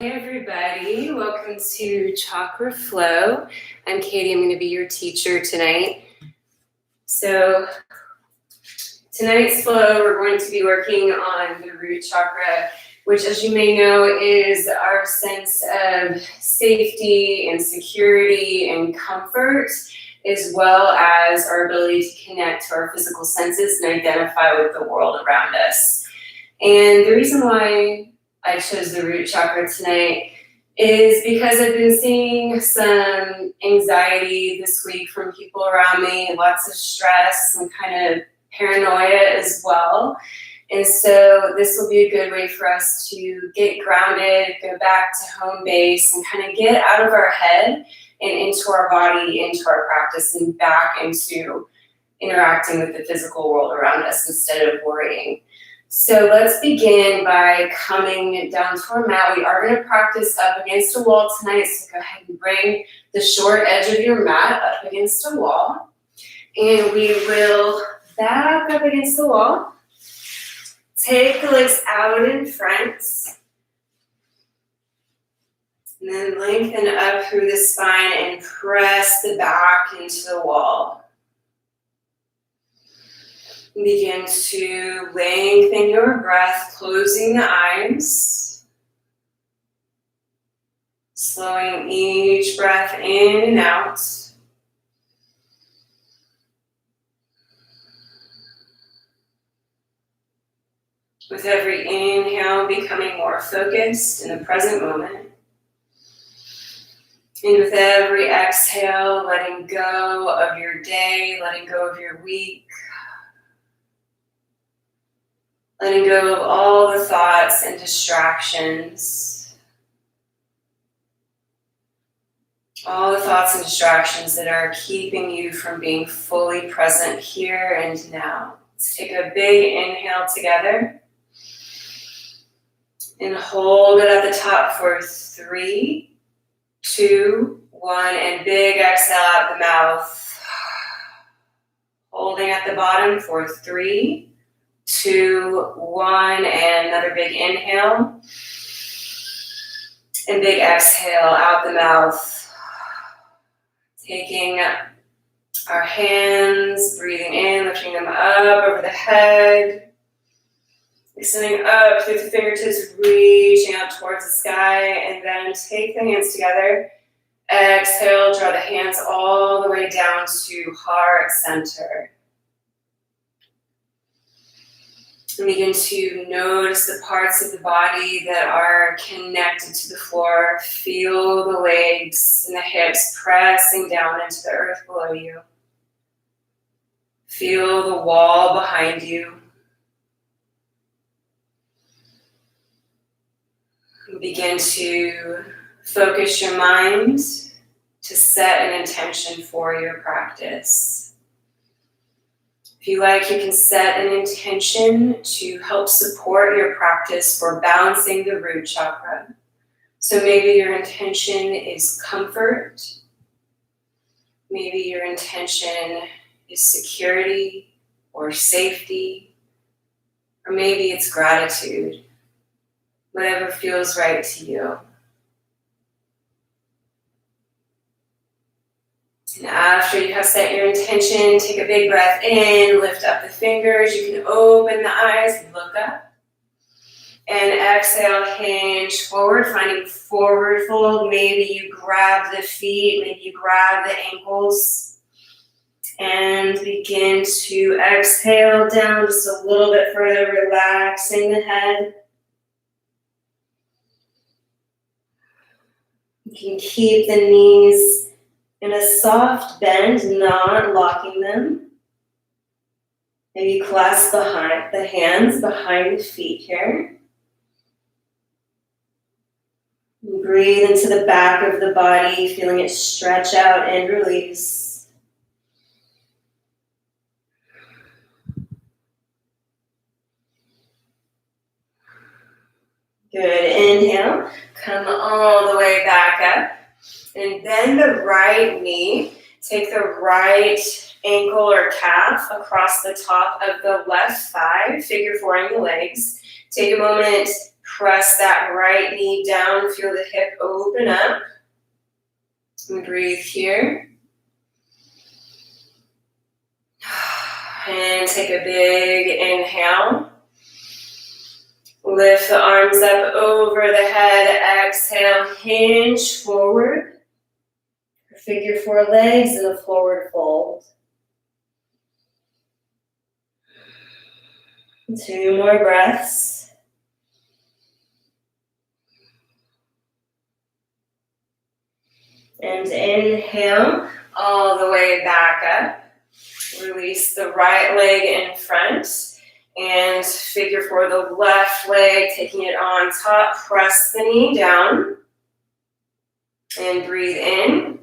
Hey everybody, welcome to Chakra Flow. I'm Katie, I'm going to be your teacher tonight. So tonight's flow, we're going to be working on the root chakra, which as you may know is our sense of safety and security and comfort, as well as our ability to connect to our physical senses and identify with the world around us. And the reason why I chose the root chakra tonight is because I've been seeing some anxiety this week from people around me, lots of stress and kind of paranoia as well. And so this will be a good way for us to get grounded, go back to home base and kind of get out of our head and into our body, into our practice and back into interacting with the physical world around us instead of worrying. So let's begin by coming down to our mat. We are going to practice up against a wall tonight, so go ahead and bring the short edge of your mat up against a wall. And we will back up against the wall. Take the legs out in front. And then lengthen up through the spine and press the back into the wall. Begin to lengthen your breath, closing the eyes. Slowing each breath in and out. With every inhale, becoming more focused in the present moment. And with every exhale, letting go of your day, letting go of your week. Letting go of all the thoughts and distractions. All the thoughts and distractions that are keeping you from being fully present here and now. Let's take a big inhale together. And hold it at the top for 3, 2, 1. And big exhale out the mouth. Holding at the bottom for 3, 2, 1, and another big inhale. And big exhale out the mouth. Taking our hands, breathing in, lifting them up over the head. Extending up through the fingertips, reaching out towards the sky. And then take the hands together. Exhale, draw the hands all the way down to heart center. And begin to notice the parts of the body that are connected to the floor. Feel the legs and the hips pressing down into the earth below you. Feel the wall behind you. And begin to focus your mind to set an intention for your practice. If you like, you can set an intention to help support your practice for balancing the root chakra. So maybe your intention is comfort. Maybe your intention is security or safety. Or maybe it's gratitude. Whatever feels right to you. And after you have set your intention, take a big breath in, lift up the fingers. You can open the eyes, look up. And exhale, hinge forward, finding forward fold. Maybe you grab the feet, maybe you grab the ankles. And begin to exhale down just a little bit further, relaxing the head. You can keep the knees in a soft bend, not locking them. Maybe clasp the hands behind the feet here. And breathe into the back of the body, feeling it stretch out and release. Good, inhale, come all the way back up. And bend the right knee. Take the right ankle or calf across the top of the left thigh, figure 4ing the legs. Take a moment, press that right knee down. Feel the hip open up. And breathe here. And take a big inhale. Lift the arms up over the head. Exhale, hinge forward. Figure four legs in a forward fold. 2 more breaths. And inhale all the way back up. Release the right leg in front. And figure for the left leg, taking it on top. Press the knee down. And breathe in.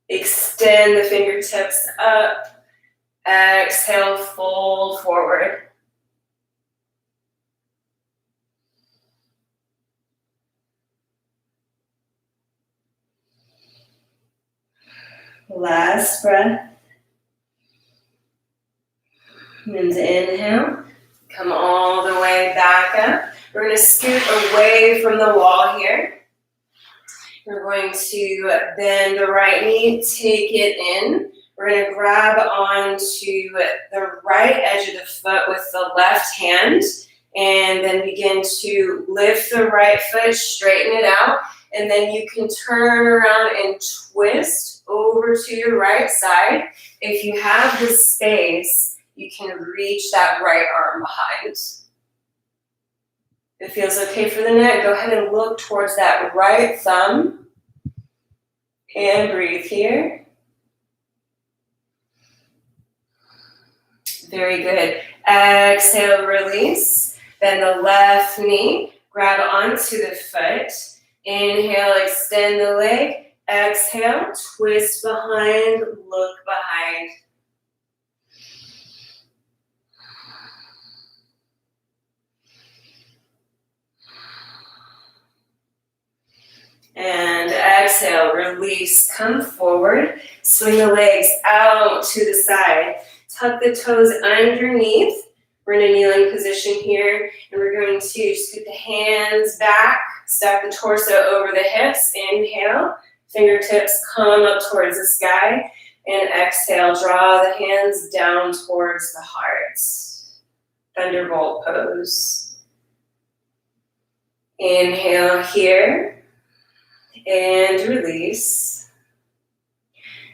Extend the fingertips up. Exhale, fold forward. Last breath. And inhale. Come all the way back up. We're going to scoot away from the wall here. We're going to bend the right knee, take it in. We're going to grab onto the right edge of the foot with the left hand, and then begin to lift the right foot, straighten it out, and then you can turn around and twist over to your right side. If you have the space, you can reach that right arm behind. If it feels okay for the neck, go ahead and look towards that right thumb. And breathe here. Very good. Exhale, release. Bend the left knee. Grab onto the foot. Inhale, extend the leg. Exhale, twist behind, look behind. And exhale, release, come forward, swing the legs out to the side, tuck the toes underneath. We're in a kneeling position here, and we're going to scoot the hands back, stack the torso over the hips, inhale, fingertips come up towards the sky, and exhale, draw the hands down towards the heart. Thunderbolt pose. Inhale here. And release.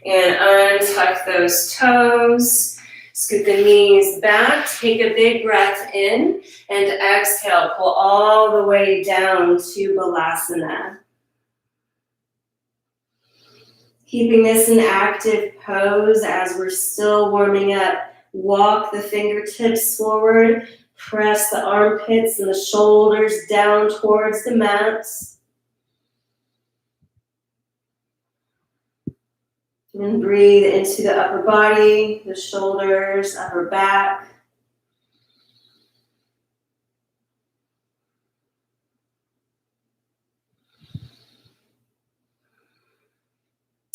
And untuck those toes. Scoot the knees back. Take a big breath in. And exhale. Pull all the way down to Balasana. Keeping this an active pose as we're still warming up. Walk the fingertips forward. Press the armpits and the shoulders down towards the mat. And breathe into the upper body, the shoulders, upper back.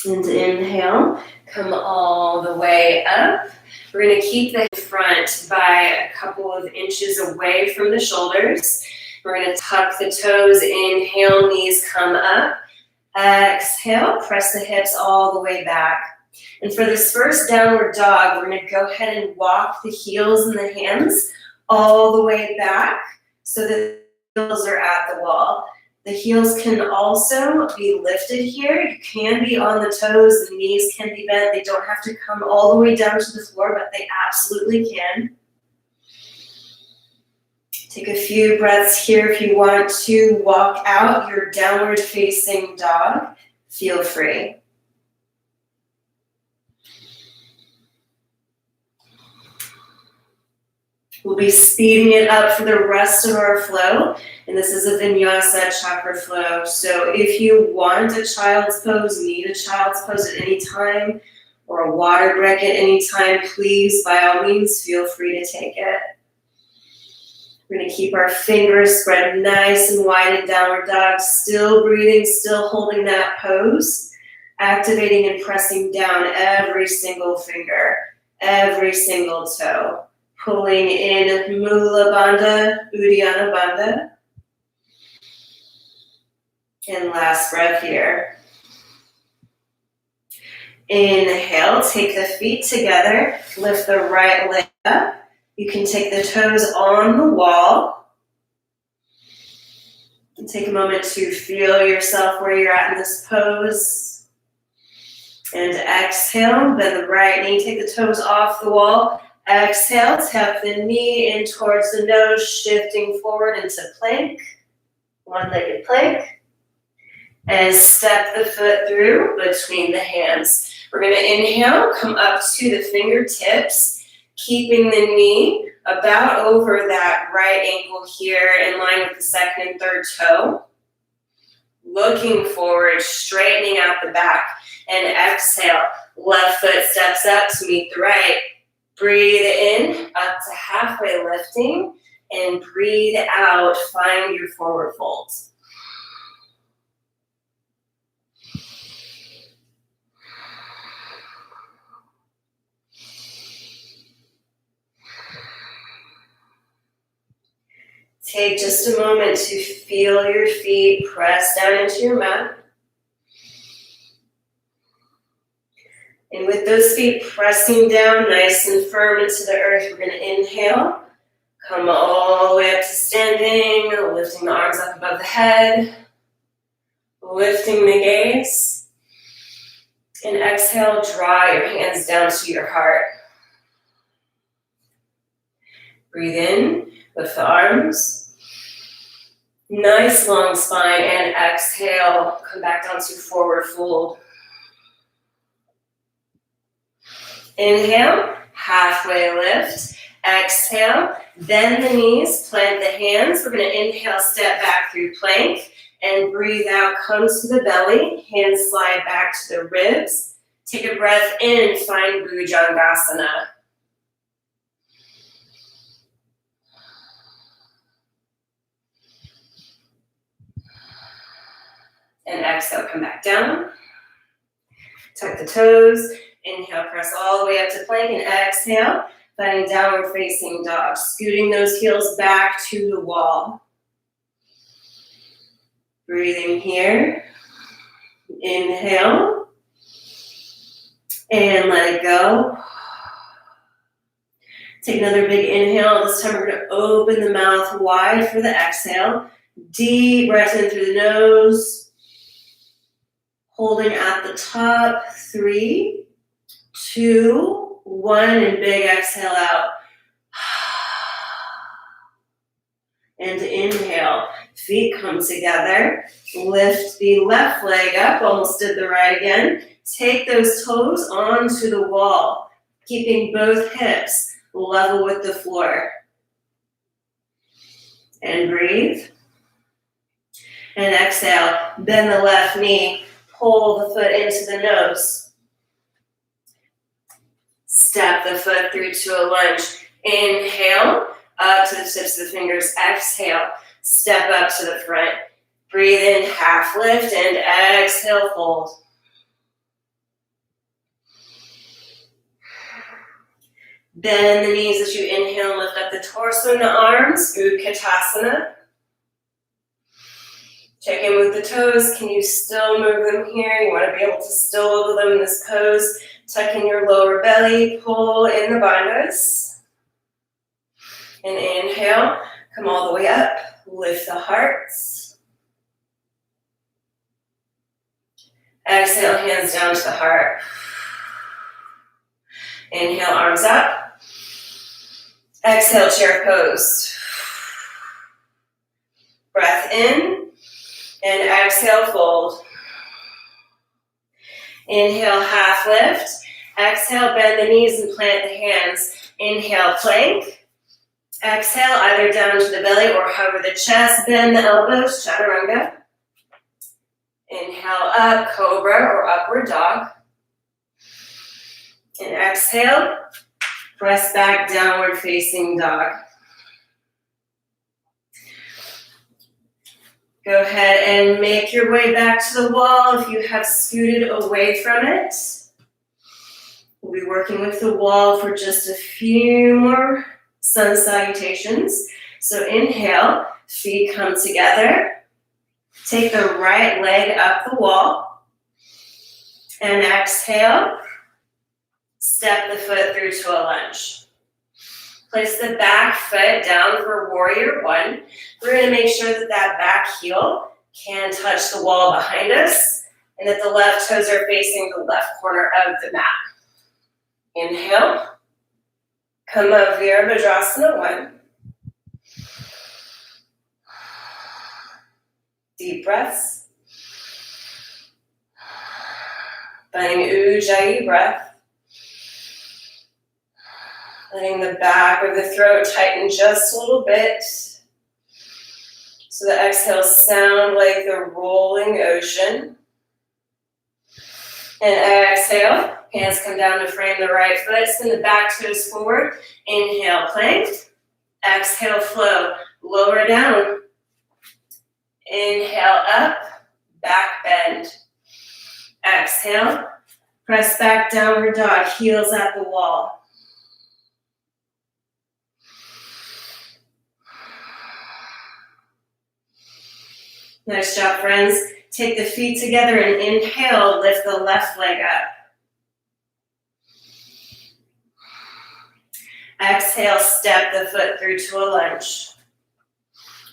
And inhale, come all the way up. We're going to keep the front by a couple of inches away from the shoulders. We're going to tuck the toes, inhale, knees come up. Exhale, press the hips all the way back. And for this first downward dog, we're going to go ahead and walk the heels and the hands all the way back so that the heels are at the wall. The heels can also be lifted here. You can be on the toes, the knees can be bent. They don't have to come all the way down to the floor, but they absolutely can. Take a few breaths here. If you want to walk out your downward facing dog, feel free. We'll be speeding it up for the rest of our flow, and this is a vinyasa chakra flow. So if you want a child's pose, need a child's pose at any time, or a water break at any time, please, by all means, feel free to take it. We're going to keep our fingers spread nice and wide in downward dog, still breathing, still holding that pose, activating and pressing down every single finger, every single toe, pulling in Mula Bandha, Uddiyana Bandha. And last breath here. Inhale, take the feet together, lift the right leg up. You can take the toes on the wall. And take a moment to feel yourself where you're at in this pose. And exhale, bend the right knee, take the toes off the wall. Exhale, tap the knee in towards the nose, shifting forward into plank. One-legged plank. And step the foot through between the hands. We're going to inhale, come up to the fingertips, keeping the knee about over that right ankle here in line with the second and third toe. Looking forward, straightening out the back. And exhale, left foot steps up to meet the right. Breathe in, up to halfway lifting. And breathe out, find your forward fold. Take just a moment to feel your feet press down into your mat. And with those feet pressing down nice and firm into the earth, we're going to inhale. Come all the way up to standing, lifting the arms up above the head. Lifting the gaze. And exhale, draw your hands down to your heart. Breathe in, lift the arms. Nice long spine, and exhale, come back down to forward fold. Inhale, halfway lift. Exhale, bend the knees, plant the hands. We're going to inhale, step back through plank, and breathe out, come to the belly. Hands slide back to the ribs. Take a breath in, find Bhujangasana. And exhale, come back down. Tuck the toes. Inhale, press all the way up to plank, and exhale, finding downward facing dog. Scooting those heels back to the wall. Breathing here. Inhale. And let it go. Take another big inhale. This time we're going to open the mouth wide for the exhale. Deep breath in through the nose. Holding at the top. 3, 2, 1, and big exhale out. And inhale. Feet come together. Lift the left leg up. Almost did the right again. Take those toes onto the wall, keeping both hips level with the floor. And breathe. And exhale. Bend the left knee. Pull the foot into the nose. Step the foot through to a lunge. Inhale, up to the tips of the fingers. Exhale, step up to the front. Breathe in, half lift, and exhale, fold. Bend the knees as you inhale, lift up the torso and the arms, Utkatasana. Check in with the toes. Can you still move them here? You want to be able to still wiggle them in this pose. Tuck in your lower belly, pull in the bandhas. And inhale, come all the way up. Lift the hearts. Exhale, hands down to the heart. Inhale, arms up. Exhale, chair pose. Breath in. And exhale, fold. Inhale, half lift. Exhale, bend the knees and plant the hands. Inhale, plank. Exhale, either down to the belly or hover the chest. Bend the elbows, chaturanga. Inhale, up, cobra or upward dog. And exhale, press back, downward facing dog. Go ahead and make your way back to the wall if you have scooted away from it. We'll be working with the wall for just a few more sun salutations. So inhale, feet come together. Take the right leg up the wall. And exhale. Step the foot through to a lunge. Place the back foot down for warrior one. We're going to make sure that that back heel can touch the wall behind us and that the left toes are facing the left corner of the mat. Inhale. Come up Virabhadrasana 1. Deep breaths. Finding Ujjayi breath. Letting the back of the throat tighten just a little bit. So the exhales sound like the rolling ocean. And exhale, hands come down to frame the right foot, send the back toes forward. Inhale, plank. Exhale, flow, lower down. Inhale, up, back bend. Exhale, press back, downward dog, heels at the wall. Nice job, friends. Take the feet together and inhale, lift the left leg up. Exhale, step the foot through to a lunge.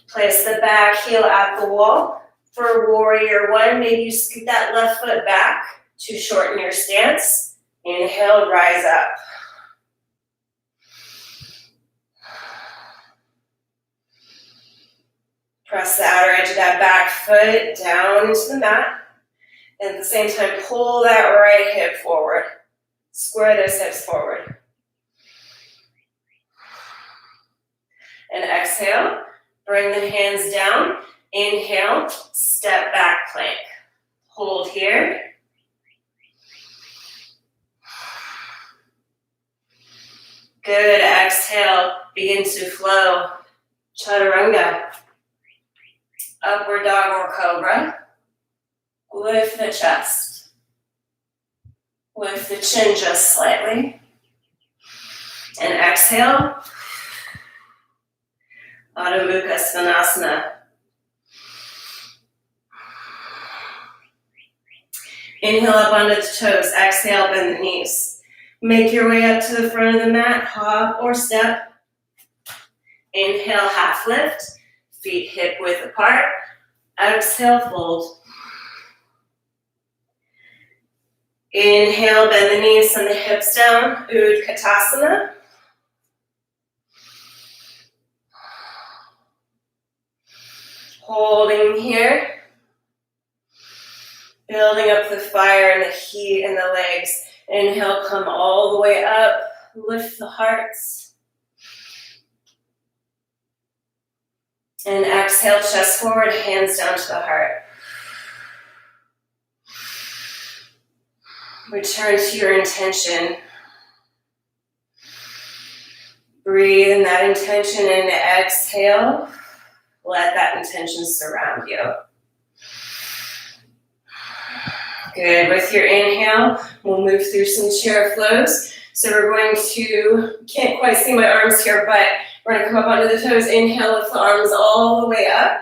Place the back heel at the wall. For warrior one, maybe you scoot that left foot back to shorten your stance. Inhale, rise up. Press the outer edge of that back foot down into the mat. And at the same time, pull that right hip forward. Square those hips forward. And exhale, bring the hands down. Inhale, step back plank. Hold here. Good, exhale, begin to flow. Chaturanga. Upward dog or cobra. Lift the chest. Lift the chin just slightly. And exhale. Adho Mukha Svanasana. Inhale up onto the toes. Exhale, bend the knees. Make your way up to the front of the mat. Hop or step. Inhale, half lift. Feet hip width apart. Exhale, fold. Inhale, bend the knees, send the hips down. Utkatasana. Holding here. Building up the fire and the heat in the legs. Inhale, come all the way up. Lift the hearts. And exhale, chest forward, hands down to the heart. Return to your intention. Breathe in that intention and exhale. Let that intention surround you. Good. With your inhale, we'll move through some chair flows. So we're going to, can't quite see my arms here, but we're going to come up onto the toes. Inhale, lift the arms all the way up.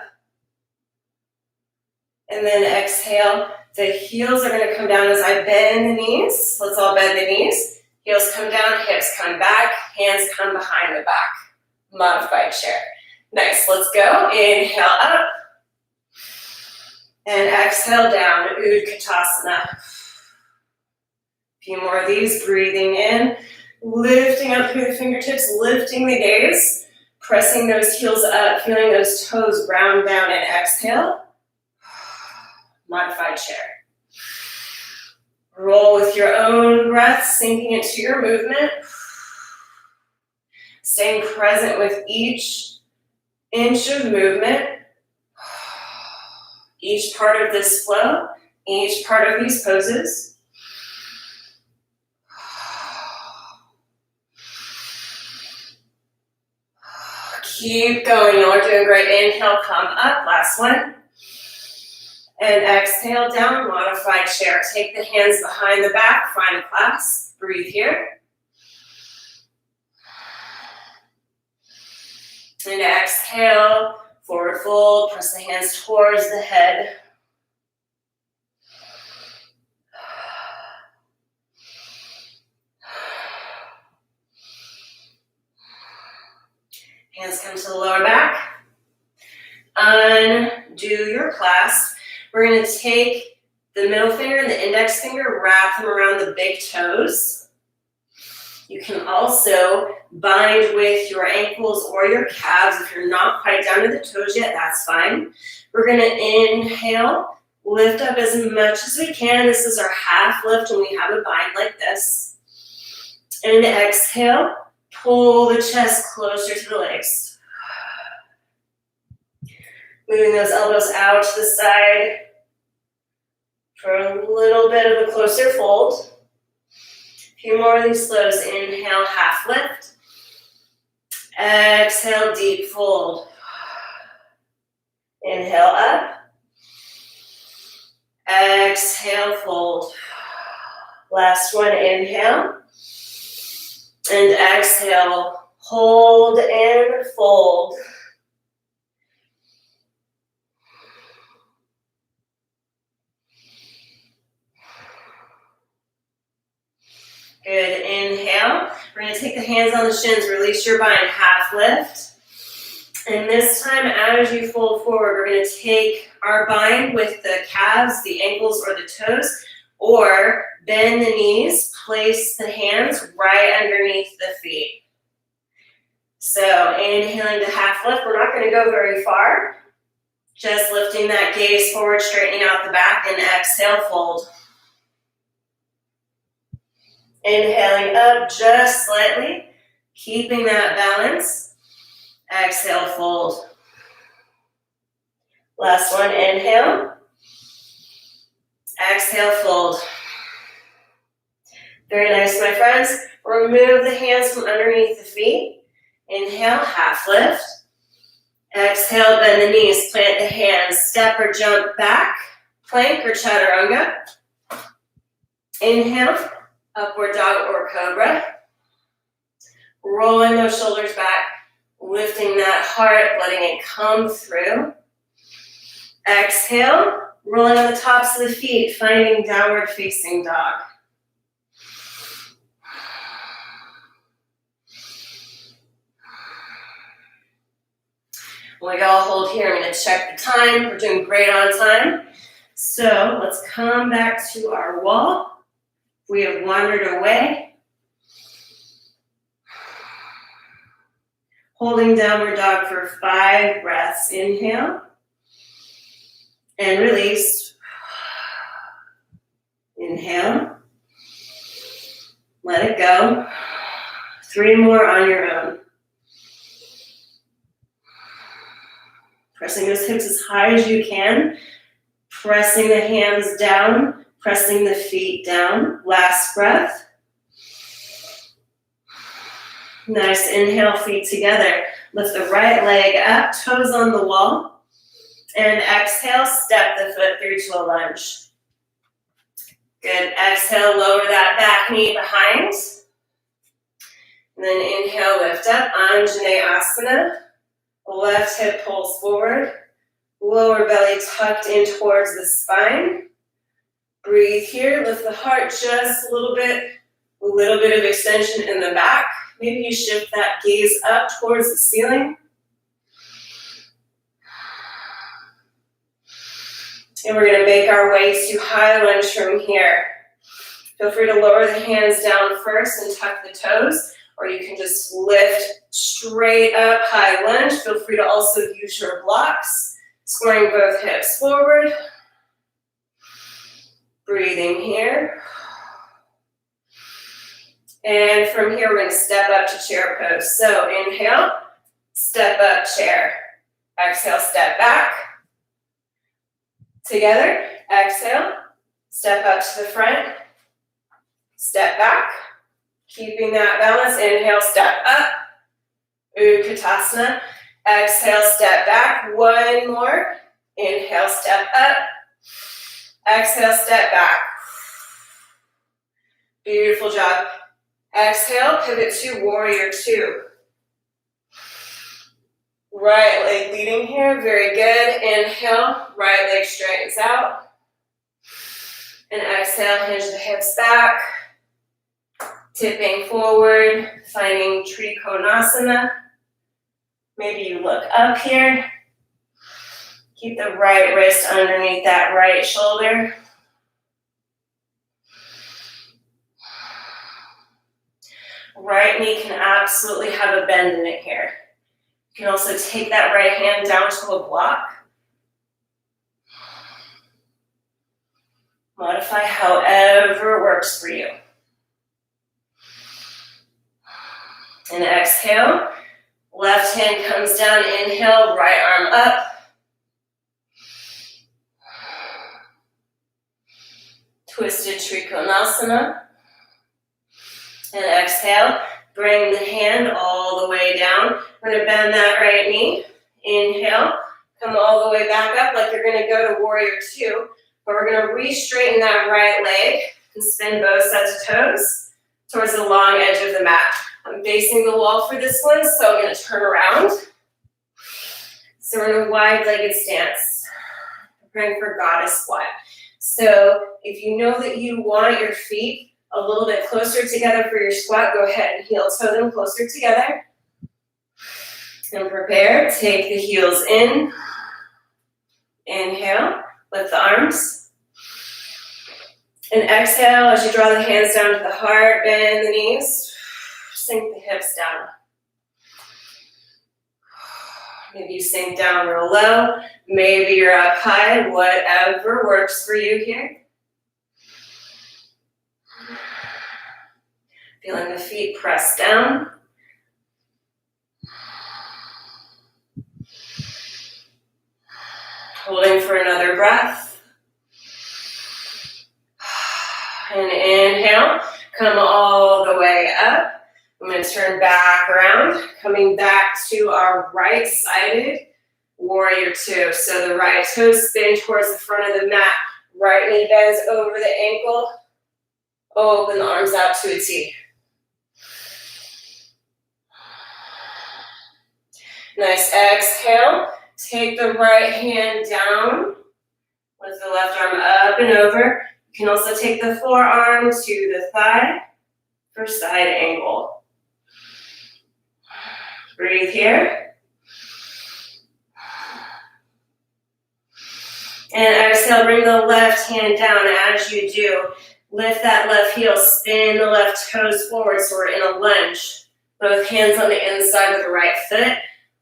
And then exhale. The heels are going to come down as I bend the knees. Let's all bend the knees. Heels come down, hips come back, hands come behind the back. Modified chair. Nice, let's go. Inhale up. And exhale down, Utkatasana. A few more of these, breathing in, lifting up through the fingertips, lifting the gaze, pressing those heels up, feeling those toes ground down, and exhale. Modified chair. Roll with your own breath, sinking into your movement. Staying present with each inch of movement. Each part of this flow, each part of these poses. Keep going, you're doing great. Inhale, come up, last one. And exhale down, modified chair. Take the hands behind the back, find a clasp. Breathe here. And exhale, Forward fold, press the hands towards the head. Hands come to the lower back. Undo your clasp. We're going to take the middle finger and the index finger, wrap them around the big toes. You can also bind with your ankles or your calves. If you're not quite down to the toes yet, that's fine. We're going to inhale, lift up as much as we can. This is our half lift when we have a bind like this. And exhale, pull the chest closer to the legs. Moving those elbows out to the side for a little bit of a closer fold. A few more of these flows. Inhale, half lift. Exhale, deep fold. Inhale up. Exhale, fold. Last one, inhale. And exhale, hold and fold. Good, inhale. We're going to take the hands on the shins, release your bind, half lift. And this time, as you fold forward, we're going to take our bind with the calves, the ankles, or the toes, or bend the knees, place the hands right underneath the feet. So inhaling to half lift, we're not going to go very far. Just lifting that gaze forward, straightening out the back, and exhale, fold. Inhaling up just slightly, keeping that balance. Exhale, fold. Last one, inhale. Exhale, fold. Very nice, my friends. Remove the hands from underneath the feet. Inhale, half lift. Exhale, bend the knees, plant the hands, step or jump back, plank or chaturanga. Inhale, upward dog or cobra. Rolling those shoulders back, lifting that heart, letting it come through. Exhale, rolling on the tops of the feet, finding downward facing dog. We got a hold here. I'm going to check the time. We're doing great on time. So let's come back to our wall. We have wandered away. Holding downward dog for 5 breaths. Inhale. And release. Inhale. Let it go. 3 more on your own. Pressing those hips as high as you can. Pressing the hands down. Pressing the feet down. Last breath. Nice. Inhale, feet together. Lift the right leg up, toes on the wall. And exhale, step the foot through to a lunge. Good. Exhale, lower that back knee behind. And then inhale, lift up. Anjaneyasana. Left hip pulls forward. Lower belly tucked in towards the spine. Breathe here. Lift the heart just a little bit of extension in the back. Maybe you shift that gaze up towards the ceiling. And we're going to make our way to high lunge from here. Feel free to lower the hands down first and tuck the toes, or you can just lift straight up, high lunge. Feel free to also use your blocks, squaring both hips forward. Breathing here. And from here, we're going to step up to chair pose. So inhale, step up, chair. Exhale, step back. Together, exhale, step up to the front, step back. Keeping that balance, inhale, step up. Utkatasana. Exhale, step back. 1 more. Inhale, step up. Exhale, step back. Beautiful job. Exhale, pivot to warrior 2. Right leg leading here, very good. Inhale, right leg straightens out. And exhale, hinge the hips back. Tipping forward, finding Trikonasana. Maybe you look up here. Keep the right wrist underneath that right shoulder. Right knee can absolutely have a bend in it here. You can also take that right hand down to a block. Modify however works for you. And exhale. Left hand comes down, inhale, right arm up. Twisted Trikonasana. And exhale, bring the hand all the way down. We're gonna bend that right knee. Inhale, come all the way back up like you're gonna go to warrior two. But we're gonna re-straighten that right leg and spin both sets of toes towards the long edge of the mat. I'm facing the wall for this one, so I'm gonna turn around. So we're in a wide-legged stance, preparing for goddess squat. So if you know that you want your feet a little bit closer together for your squat, go ahead and heel toe them closer together. And prepare, take the heels in. Inhale, lift the arms. And exhale as you draw the hands down to the heart, bend the knees, sink the hips down. Maybe you sink down real low, maybe you're up high, whatever works for you here. Feeling the feet press down. Holding for another breath. And inhale, come all the way up. I'm going to turn back around, coming back to our right-sided warrior two. So the right toes spin towards the front of the mat. Right knee bends over the ankle. Open the arms out to a T. Nice exhale. Take the right hand down with the left arm up and over. You can also take the forearm to the thigh for side angle. Breathe here. And exhale, bring the left hand down. As you do, lift that left heel, spin the left toes forward so we're in a lunge. Both hands on the inside of the right foot.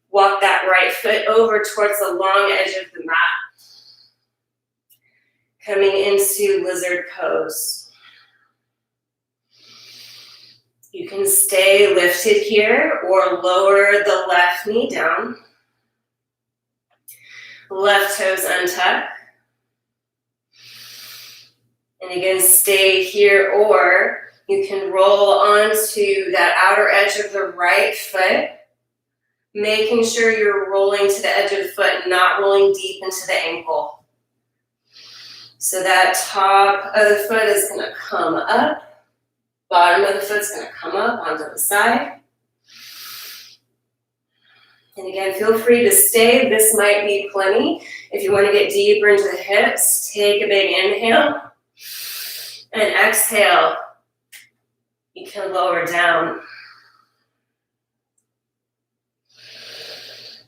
Walk that right foot over towards the long edge of the mat. Coming into lizard pose. You can stay lifted here or lower the left knee down. Left toes untuck. And again, stay here, or you can roll onto that outer edge of the right foot, making sure you're rolling to the edge of the foot, not rolling deep into the ankle. So that top of the foot is going to come up. Bottom of the foot's going to come up onto the side. And again, feel free to stay. This might be plenty. If you want to get deeper into the hips, take a big inhale. And exhale. You can lower down.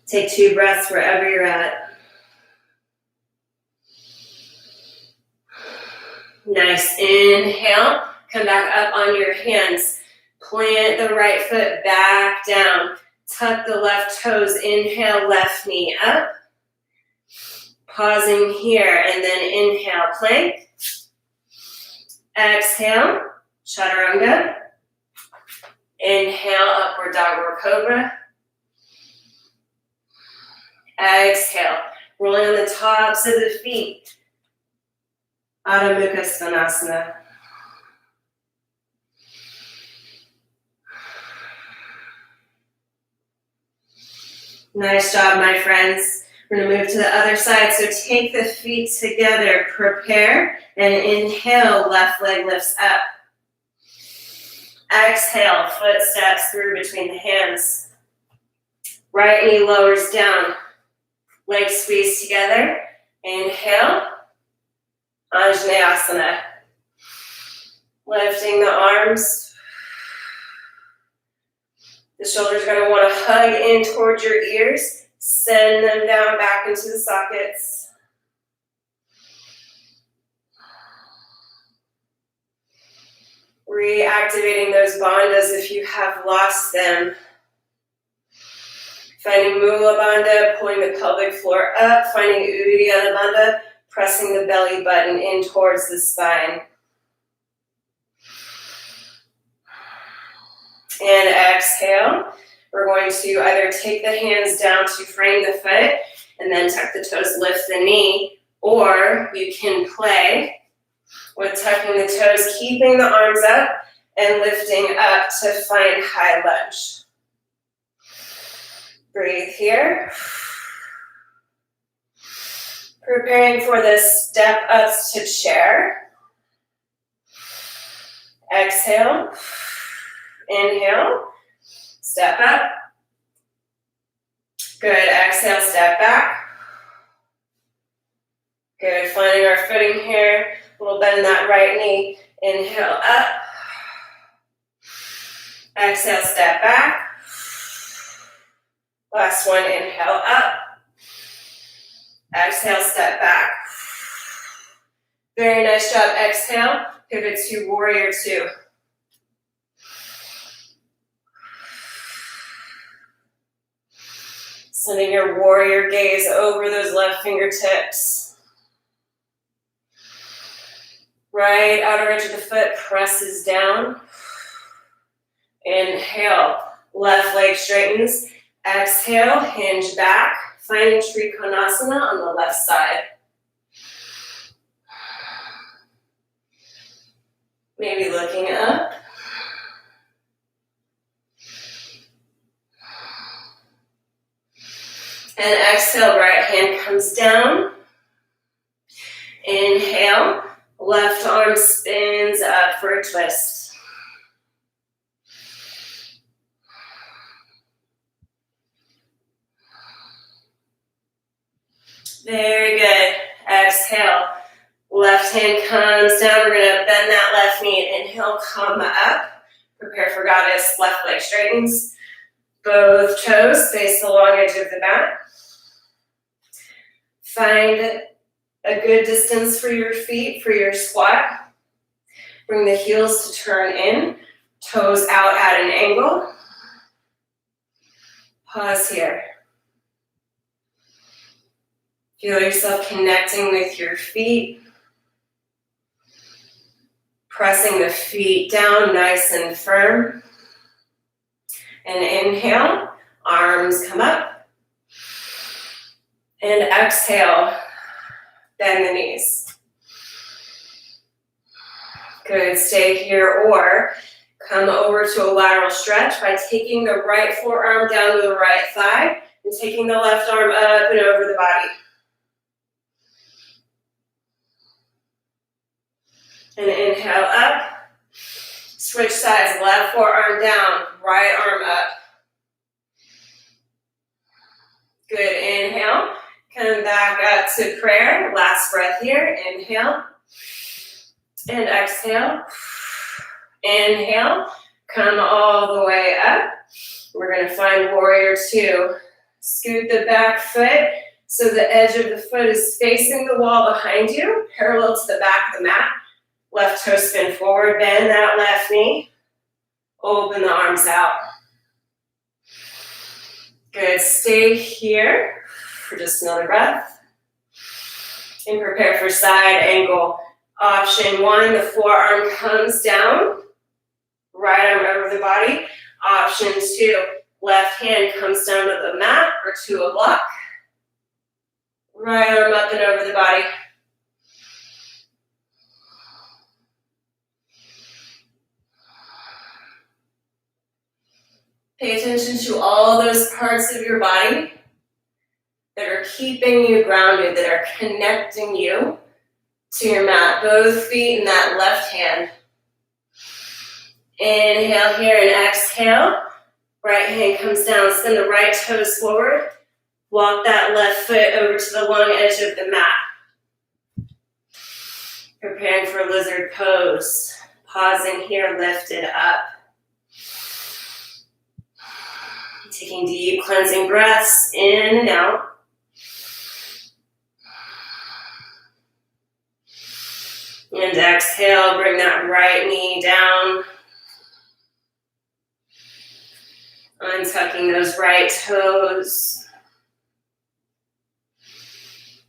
Take 2 breaths wherever you're at. Nice. Inhale. Come back up on your hands. Plant the right foot back down. Tuck the left toes. Inhale, left knee up. Pausing here and then inhale, plank. Exhale, chaturanga. Inhale, upward dog or cobra. Exhale, rolling on the tops of the feet. Adho Mukha Svanasana. Nice job, my friends. We're going to move to the other side. So take the feet together. Prepare and inhale. Left leg lifts up. Exhale. Foot steps through between the hands. Right knee lowers down. Legs squeeze together. Inhale. Anjaneyasana. Lifting the arms. The shoulders are going to want to hug in towards your ears. Send them down back into the sockets. Reactivating those bandhas if you have lost them. Finding Mula Bandha, pulling the pelvic floor up. Finding Uddiyana Bandha, pressing the belly button in towards the spine. And exhale. We're going to either take the hands down to frame the foot and then tuck the toes, lift the knee, or you can play with tucking the toes, keeping the arms up, and lifting up to find high lunge. Breathe here. Preparing for the step ups to chair. Exhale. Inhale. Step up. Good. Exhale, step back. Good. Finding our footing here. A little bend in that right knee. Inhale up. Exhale, step back. Last one, inhale up. Exhale, step back. Very nice job. Exhale, pivot to warrior two. Sending your warrior gaze over those left fingertips. Right outer edge of the foot presses down. Inhale, left leg straightens. Exhale, hinge back. Finding Trikonasana on the left side. Maybe looking up. And exhale, right hand comes down. Inhale, left arm spins up for a twist. Very good. Exhale. Left hand comes down. We're going to bend that left knee. Inhale, come up. Prepare for goddess. Left leg straightens. Both toes face the long edge of the mat. Find a good distance for your feet, for your squat. Bring the heels to turn in. Toes out at an angle. Pause here. Feel yourself connecting with your feet. Pressing the feet down nice and firm. And inhale, arms come up. And exhale, bend the knees. Good, stay here or come over to a lateral stretch by taking the right forearm down to the right thigh and taking the left arm up and over the body. And inhale up. Switch sides, left forearm down, right arm up. Good, inhale. Come back up to prayer. Last breath here. Inhale. And exhale. Inhale. Come all the way up. We're going to find warrior two. Scoot the back foot so the edge of the foot is facing the wall behind you, parallel to the back of the mat. Left toe spin forward, bend that left knee. Open the arms out. Good, stay here for just another breath. And prepare for side angle. Option one, the forearm comes down. Right arm over the body. Option two, left hand comes down to the mat or to a block. Right arm up and over the body. Pay attention to all those parts of your body that are keeping you grounded, that are connecting you to your mat. Both feet and that left hand. Inhale here and exhale. Right hand comes down, send the right toes forward. Walk that left foot over to the long edge of the mat. Preparing for lizard pose. Pausing here, lifted up. Taking deep cleansing breaths in and out. And exhale, bring that right knee down. Untucking those right toes.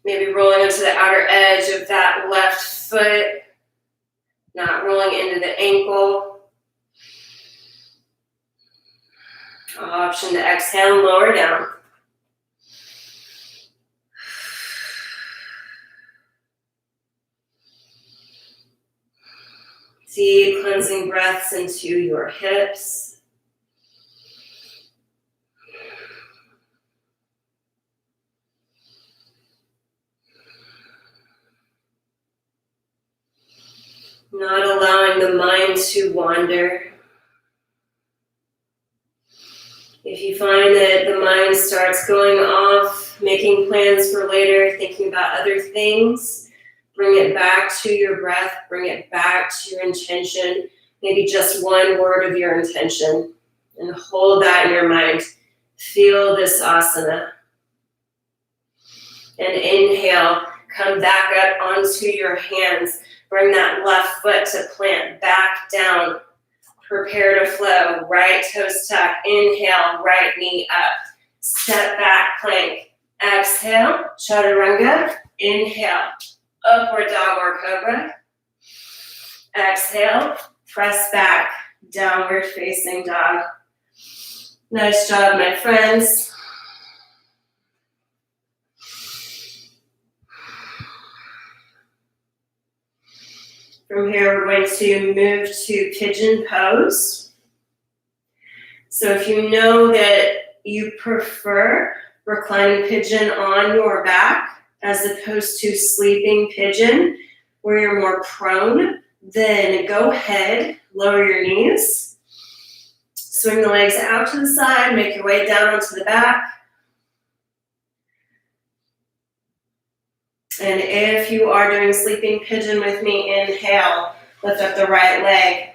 Maybe rolling into the outer edge of that left foot. Not rolling into the ankle. Option to exhale and lower down. Deep cleansing breaths into your hips. Not allowing the mind to wander. If you find that the mind starts going off, making plans for later, thinking about other things, bring it back to your breath, bring it back to your intention, maybe just one word of your intention, and hold that in your mind. Feel this asana. And inhale, come back up onto your hands. Bring that left foot to plant back down. Prepare to flow. Right toes tuck. Inhale, right knee up. Step back plank. Exhale, chaturanga. Inhale, upward dog or cobra. Exhale, press back, downward facing dog. Nice job, my friends. From here, we're going to move to pigeon pose. So if you know that you prefer reclining pigeon on your back as opposed to sleeping pigeon, where you're more prone, then go ahead, lower your knees. Swing the legs out to the side, make your way down onto the back. And if you are doing sleeping pigeon with me, inhale, lift up the right leg.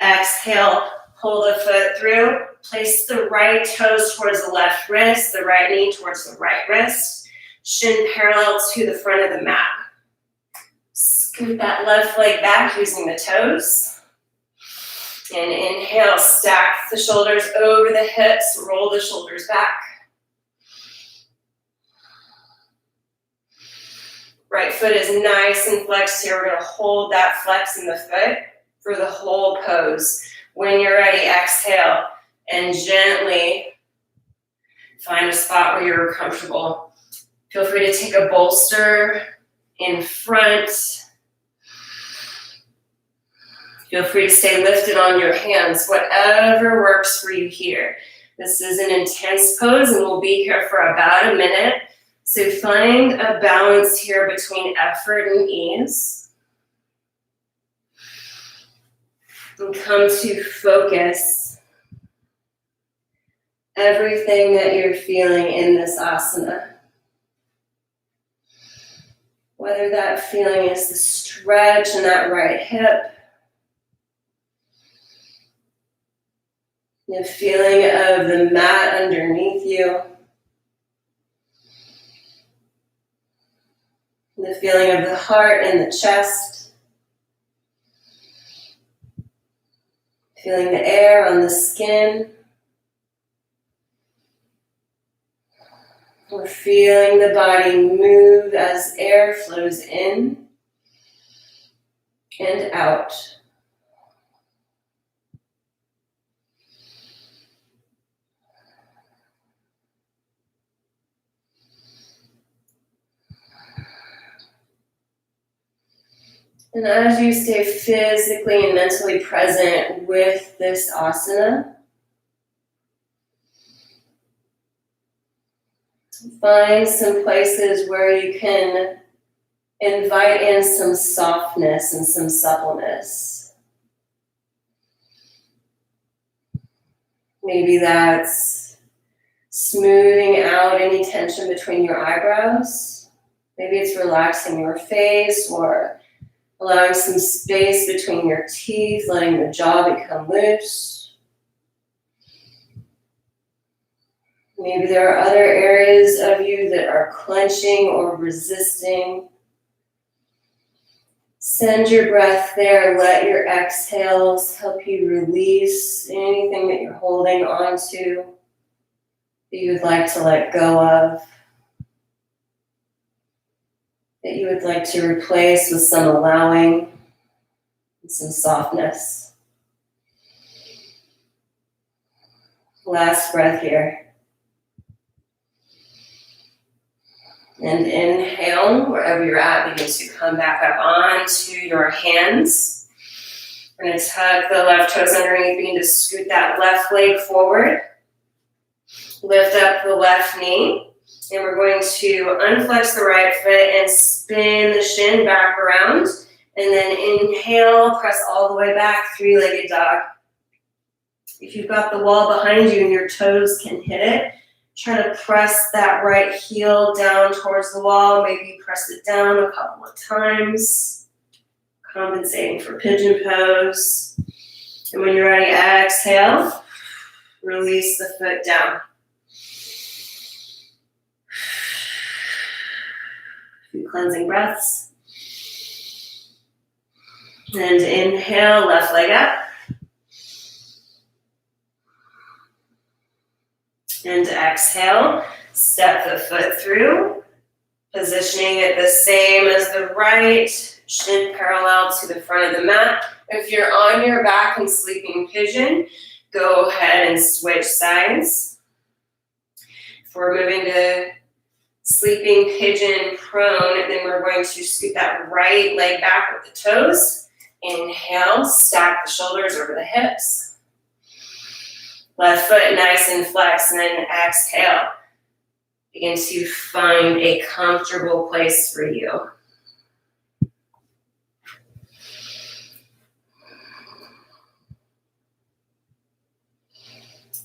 Exhale, pull the foot through. Place the right toes towards the left wrist, the right knee towards the right wrist. Shin parallel to the front of the mat. Scoot that left leg back using the toes. And inhale, stack the shoulders over the hips, roll the shoulders back. Right foot is nice and flexed here. We're going to hold that flex in the foot for the whole pose. When you're ready, exhale and gently find a spot where you're comfortable. Feel free to take a bolster in front. Feel free to stay lifted on your hands, whatever works for you here. This is an intense pose and we'll be here for about a minute. So find a balance here between effort and ease. And come to focus everything that you're feeling in this asana. Whether that feeling is the stretch in that right hip, the feeling of the mat underneath you, the feeling of the heart in the chest, feeling the air on the skin. We're feeling the body move as air flows in and out. And as you stay physically and mentally present with this asana, find some places where you can invite in some softness and some suppleness. Maybe that's smoothing out any tension between your eyebrows. Maybe it's relaxing your face or allowing some space between your teeth, letting the jaw become loose. Maybe there are other areas of you that are clenching or resisting. Send your breath there. Let your exhales help you release anything that you're holding onto that you would like to let go of, that you would like to replace with some allowing and some softness. Last breath here. And inhale, wherever you're at, begin to come back up onto your hands. We're going to tuck the left toes underneath, begin to scoot that left leg forward. Lift up the left knee, and we're going to unflex the right foot and spin the shin back around. And then inhale, press all the way back, three-legged dog. If you've got the wall behind you and your toes can hit it, try to press that right heel down towards the wall. Maybe press it down a couple of times, compensating for pigeon pose. And when you're ready, exhale, release the foot down. A few cleansing breaths. And inhale, left leg up. And exhale, step the foot through, positioning it the same as the right, shin parallel to the front of the mat. If you're on your back in sleeping pigeon, go ahead and switch sides. If we're moving to sleeping pigeon prone, then we're going to scoot that right leg back with the toes. Inhale, stack the shoulders over the hips. Left foot nice and flexed, and then exhale. Begin to find a comfortable place for you.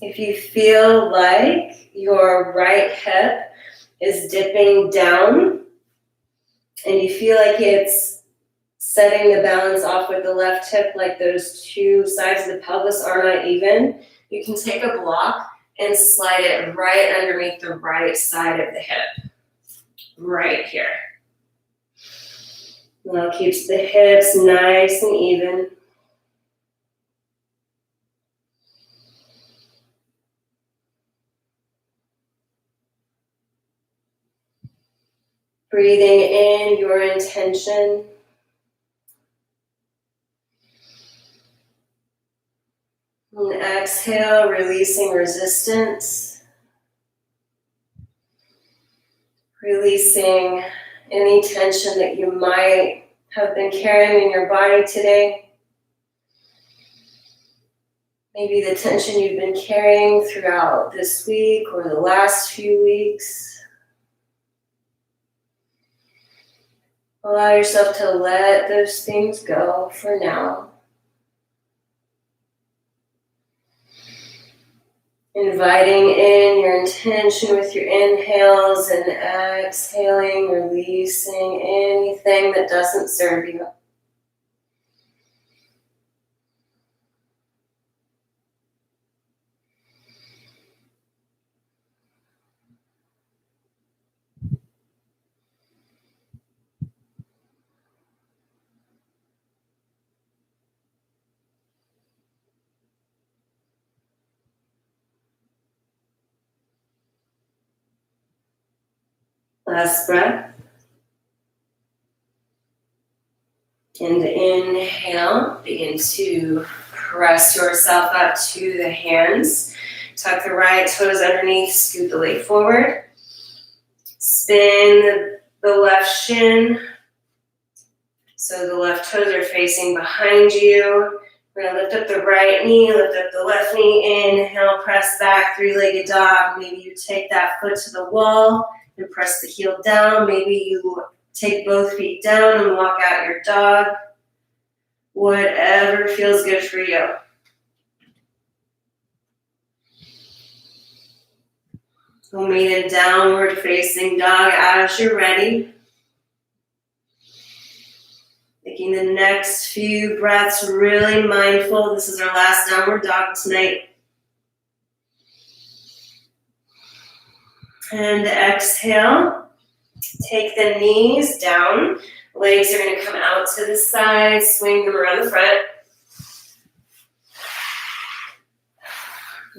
If you feel like your right hip is dipping down, and you feel like it's setting the balance off with the left hip, like those two sides of the pelvis are not even, you can take a block and slide it right underneath the right side of the hip, right here. Now keeps the hips nice and even. Breathing in your intention. And exhale, releasing resistance. Releasing any tension that you might have been carrying in your body today. Maybe the tension you've been carrying throughout this week or the last few weeks. Allow yourself to let those things go for now. Inviting in your intention with your inhales and exhaling, releasing anything that doesn't serve you. Last breath. And inhale, begin to press yourself up to the hands. Tuck the right toes underneath, scoot the leg forward. Spin the left shin so the left toes are facing behind you. We're going to lift up the right knee, lift up the left knee. Inhale, press back, three-legged dog. Maybe you take that foot to the wall and press the heel down. Maybe you take both feet down and walk out your dog. Whatever feels good for you. We'll meet in downward facing dog as you're ready. Taking the next few breaths really mindful. This is our last downward dog tonight. And exhale. Take the knees down. Legs are going to come out to the side. Swing them around the front.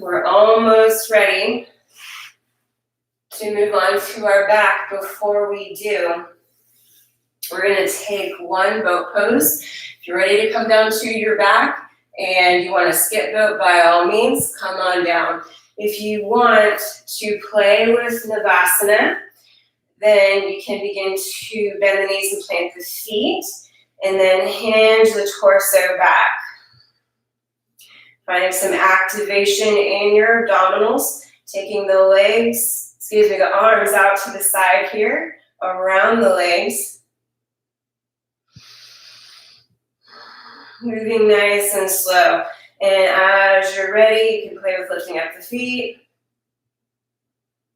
We're almost ready to move on to our back. Before we do, we're going to take one boat pose. If you're ready to come down to your back and you want to skip boat, by all means, come on down. If you want to play with Navasana, then you can begin to bend the knees and plant the feet, and then hinge the torso back. Finding some activation in your abdominals, taking the arms out to the side here, around the legs. Moving nice and slow. And as you're ready, you can play with lifting up the feet.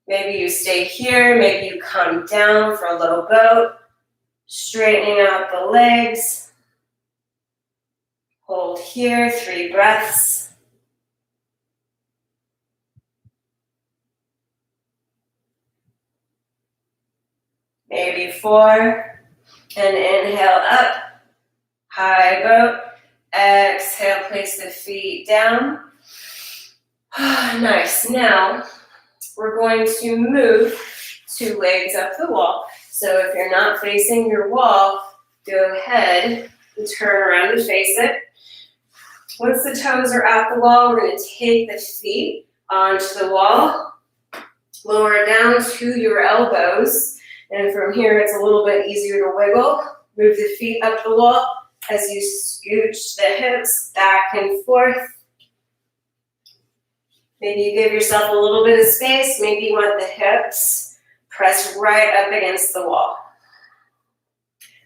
Maybe you stay here, maybe you come down for a low boat, straightening out the legs. Hold here, 3 breaths. Maybe 4, and inhale up, high boat. Exhale, place the feet down. Nice. Now, we're going to move 2 legs up the wall. So if you're not facing your wall, go ahead and turn around and face it. Once the toes are at the wall, we're going to take the feet onto the wall, lower down to your elbows. And from here, it's a little bit easier to wiggle. Move the feet up the wall as you scooch the hips back and forth. Maybe you give yourself a little bit of space. Maybe you want the hips pressed right up against the wall.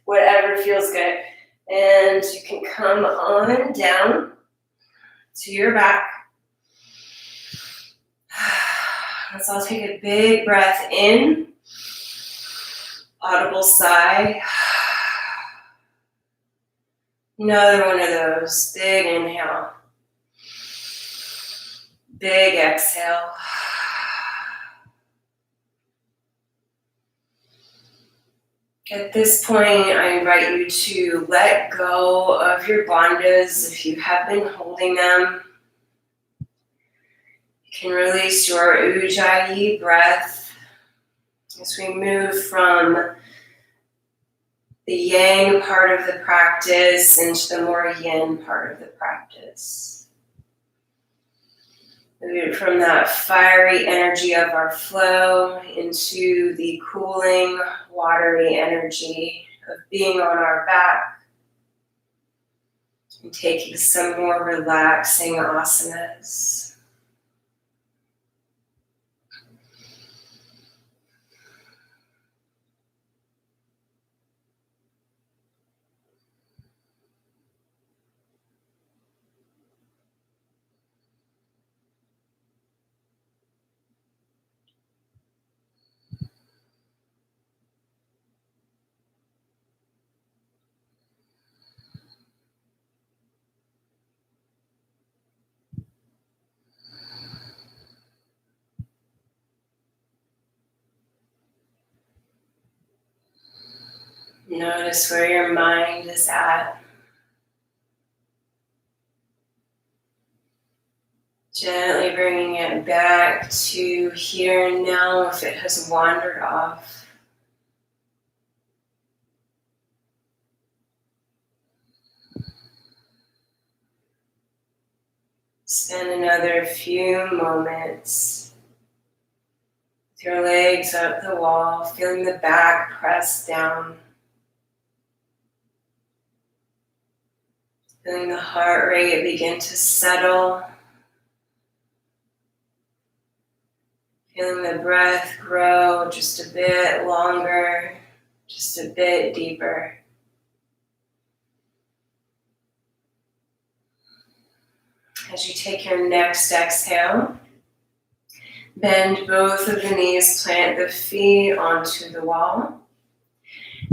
Whatever feels good. And you can come on down to your back. Let's all take a big breath in. Audible sigh. Another one of those. Big inhale. Big exhale. At this point, I invite you to let go of your bandhas if you have been holding them. You can release your Ujjayi breath as we move from the yang part of the practice into the more yin part of the practice. Move from that fiery energy of our flow into the cooling, watery energy of being on our back and taking some more relaxing asanas. Notice where your mind is at. Gently bringing it back to here and now if it has wandered off. Spend another few moments with your legs up the wall, feeling the back pressed down. Feeling the heart rate begin to settle. Feeling the breath grow just a bit longer, just a bit deeper. As you take your next exhale, Bend both of the knees, plant the feet onto the wall.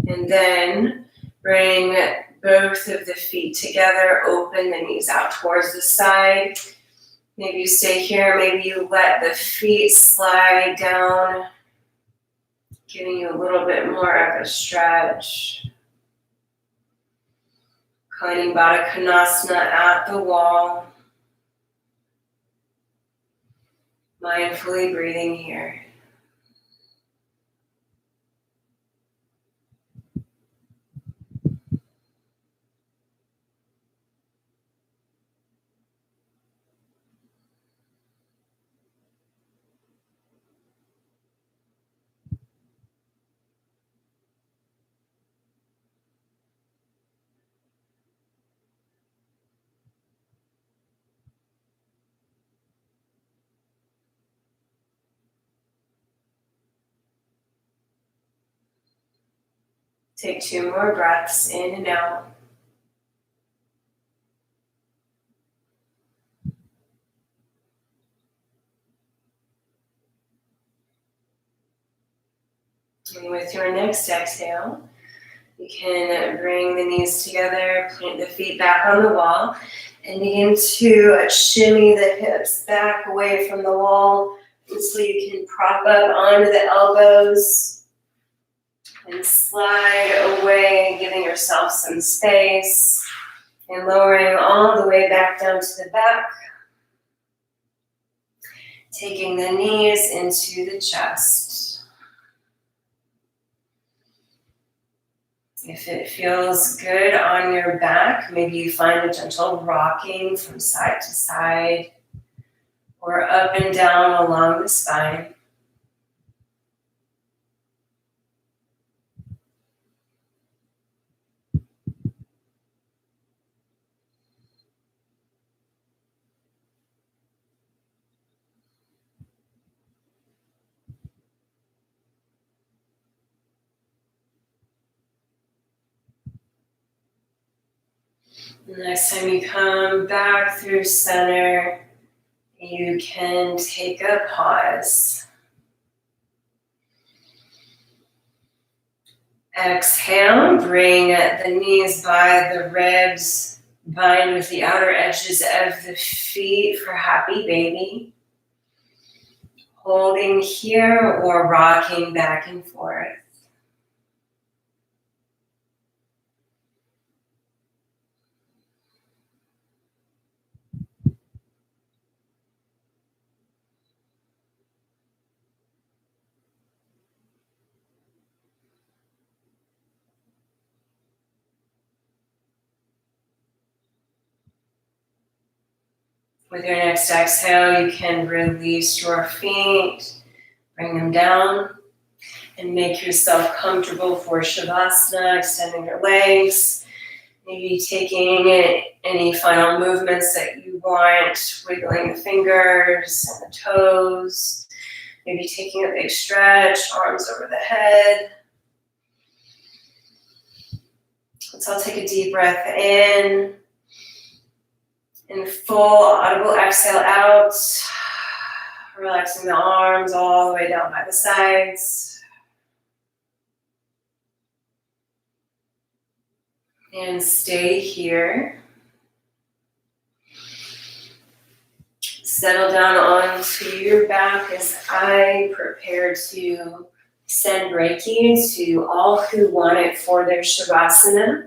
And then bring both of the feet together, open the knees out towards the side. Maybe you stay here, maybe you let the feet slide down, giving you a little bit more of a stretch. Climbing Baddha Konasana at the wall. Mindfully breathing here. Take 2 more breaths in and out. And with your next exhale, you can bring the knees together, plant the feet back on the wall, and begin to shimmy the hips back away from the wall so you can prop up onto the elbows. And slide away, giving yourself some space. And lowering all the way back down to the back. Taking the knees into the chest. If it feels good on your back, maybe you find a gentle rocking from side to side or up and down along the spine. The next time you come back through center, you can take a pause. Exhale, bring the knees by the ribs, bind with the outer edges of the feet for happy baby. Holding here or rocking back and forth. With your next exhale, you can release your feet, bring them down, and make yourself comfortable for Shavasana, extending your legs, maybe taking any final movements that you want, wiggling the fingers and the toes, maybe taking a big stretch, arms over the head. Let's all take a deep breath in. And full audible exhale out, relaxing the arms all the way down by the sides. And stay here. Settle down onto your back as I prepare to send Reiki to all who want it for their Shavasana.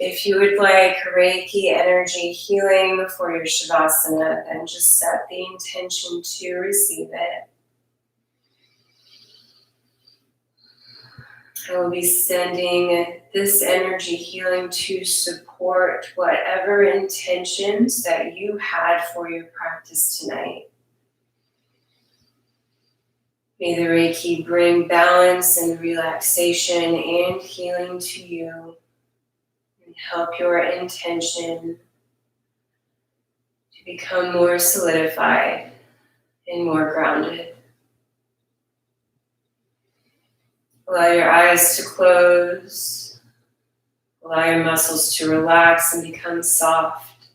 If you would like Reiki energy healing for your Shavasana, then just set the intention to receive it. I will be sending this energy healing to support whatever intentions that you had for your practice tonight. May the Reiki bring balance and relaxation and healing to you. Help your intention to become more solidified and more grounded. Allow your eyes to close. Allow your muscles to relax and become soft.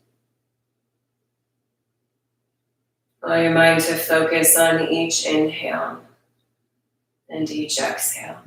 Allow your mind to focus on each inhale and each exhale.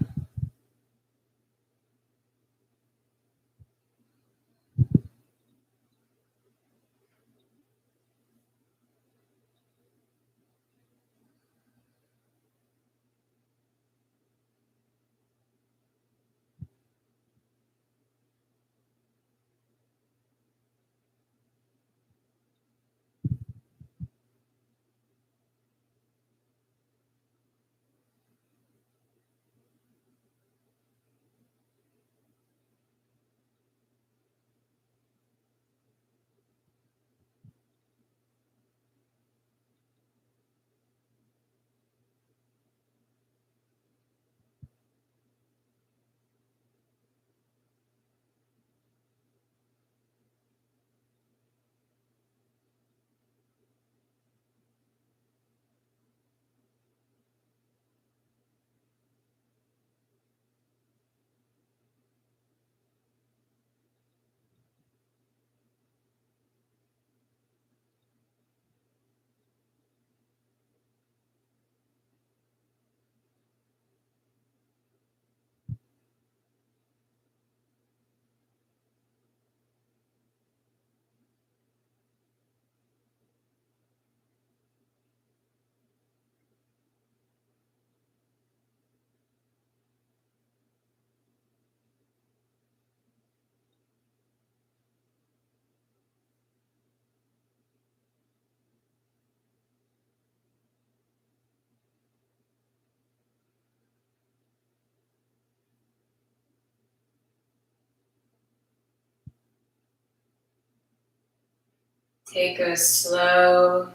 Take a slow,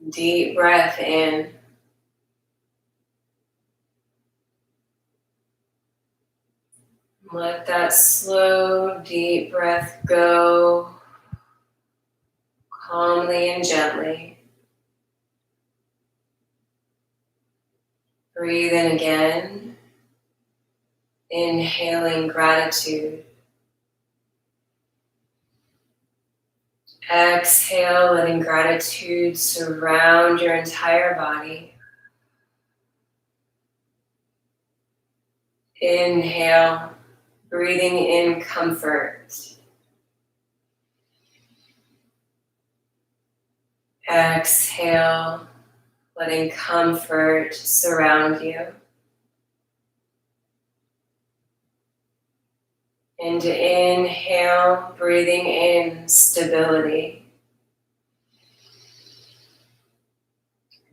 deep breath in. Let that slow, deep breath go calmly and gently. Breathe in again, inhaling gratitude. Exhale, letting gratitude surround your entire body. Inhale, breathing in comfort. Exhale, letting comfort surround you. And inhale, breathing in stability.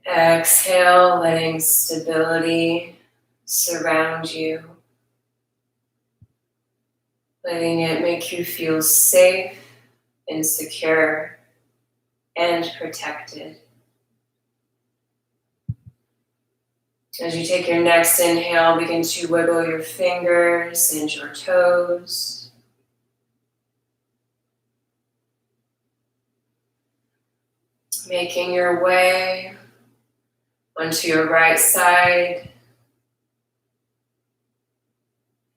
Exhale, letting stability surround you. Letting it make you feel safe and secure and protected. As you take your next inhale, begin to wiggle your fingers and your toes. Making your way onto your right side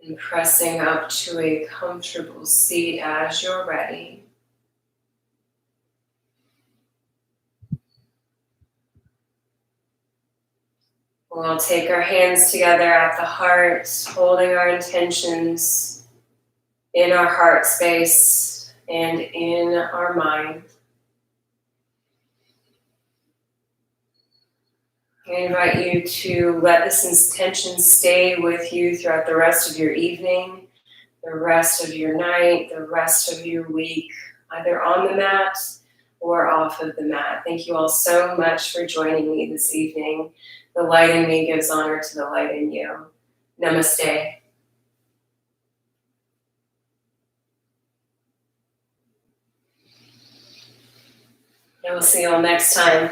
and pressing up to a comfortable seat as you're ready. We'll take our hands together at the heart, holding our intentions in our heart space and in our mind. I invite you to let this intention stay with you throughout the rest of your evening, the rest of your night, the rest of your week, either on the mat or off of the mat. Thank you all so much for joining me this evening. The light in me gives honor to the light in you. Namaste. And we'll see you all next time.